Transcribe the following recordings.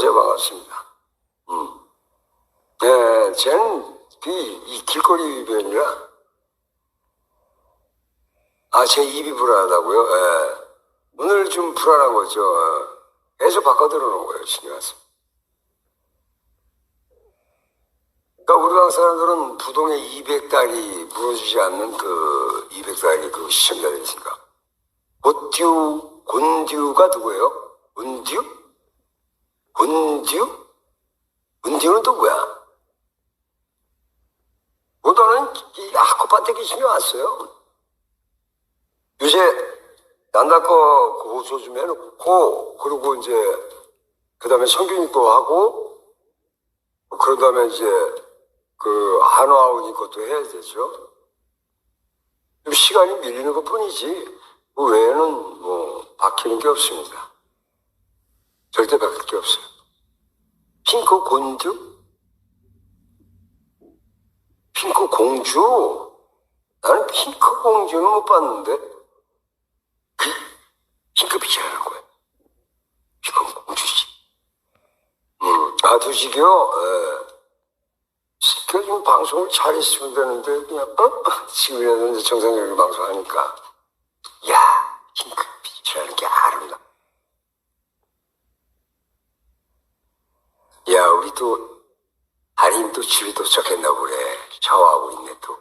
안녕하세요. 반갑습니다. 네, 쟤는 이 길거리 변이라, 제 입이 불안하다고요? 예. 오늘 좀 불안한 거죠. 계속 바꿔 들어오는 거예요, 신경 와서. 그러니까 우리 방 사람들은 부동의 200달이 물어주지 않는 그 200달이 그 시청자들이 있으니까. 곤듀가 누구예요? 은듀? 곤듀? 은듀는 또 뭐야? 너는 이 아코파한테 신경 안 써요. 요새 난다 거 그 호소 좀 해놓고, 그리고 이제 그 다음에 성균이 거 하고, 그런 다음에 이제 그 한화운이 것도 해야 되죠. 좀 시간이 밀리는 것 뿐이지 그 외에는 뭐 바뀌는 게 없습니다. 절대 바뀔 게 없어요. 핑크 곤듀? 핑크 공주? 나는 핑크 공주는 못 봤는데. 핑크빛이라는 거야. 핑크 공주지. 두식이요? 지금 방송을 잘 했으면 되는데, 그냥, 지금이라도 이제 정상적인 방송하니까. 야, 핑크빛이라는 게 아름다워. 야, 우리 또, 아린 또 집에 도착했나 보래. 샤워하고 있네, 또.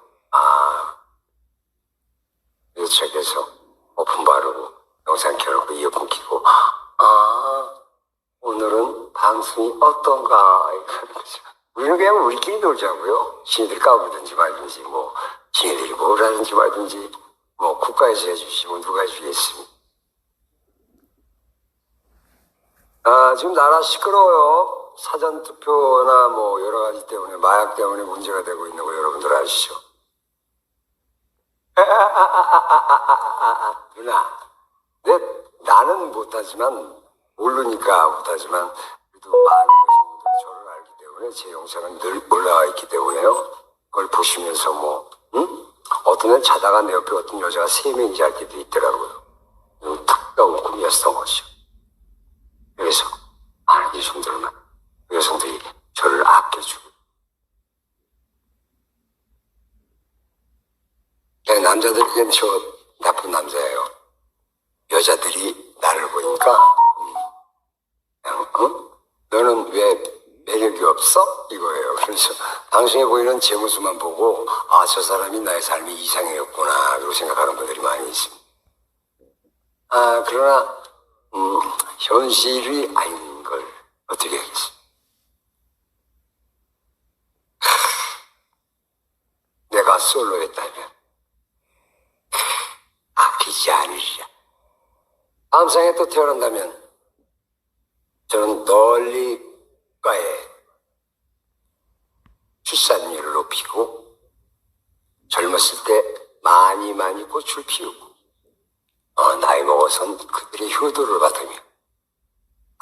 도착해서 오픈 바르고, 영상 켜놓고 이어폰 끼고, 오늘은 방송이 어떤가, 이러는 거죠. 우리는 그냥 우리끼리 놀자고요. 지네들이 까부든지 말든지, 뭐, 지네들이 뭘 하든지 말든지, 뭐, 국가에서 해주시지, 뭐, 누가 해주겠습니까? 지금 나라 시끄러워요. 사전투표나 뭐, 여러 가지 때문에, 마약 때문에 문제가 되고 있는 거 여러분들 아시죠? 누나. 나는 못하지만, 모르니까 못하지만, 그래도 많은 여성분들이 저를 알기 때문에 제 영상은 늘 올라와 있기 때문에요. 그걸 보시면서 뭐, 어떤 애 자다가 내 옆에 어떤 여자가 3명이 잘 때도 있더라고요. 특별한 꿈이었던 거죠. 그래서, 많은 여성들이 저를 아껴주고. 남자들에겐 저 나쁜 남자예요. 여자들이 나를 보니까, 너는 왜 매력이 없어? 이거예요. 그래서 방송에 보이는 제 모습만 보고, 저 사람이 나의 삶이 이상이었구나, 그렇게 생각하는 분들이 많이 있습니다. 그러나, 현실이 아닌 걸 어떻게 하겠어? 내가 솔로였다면, 아끼지 않으리라. 다음 생에 또 태어난다면 저는 널리 국가의 출산율을 높이고 젊었을 때 많이 꽃을 피우고 나이 먹어선 그들의 효도를 받으며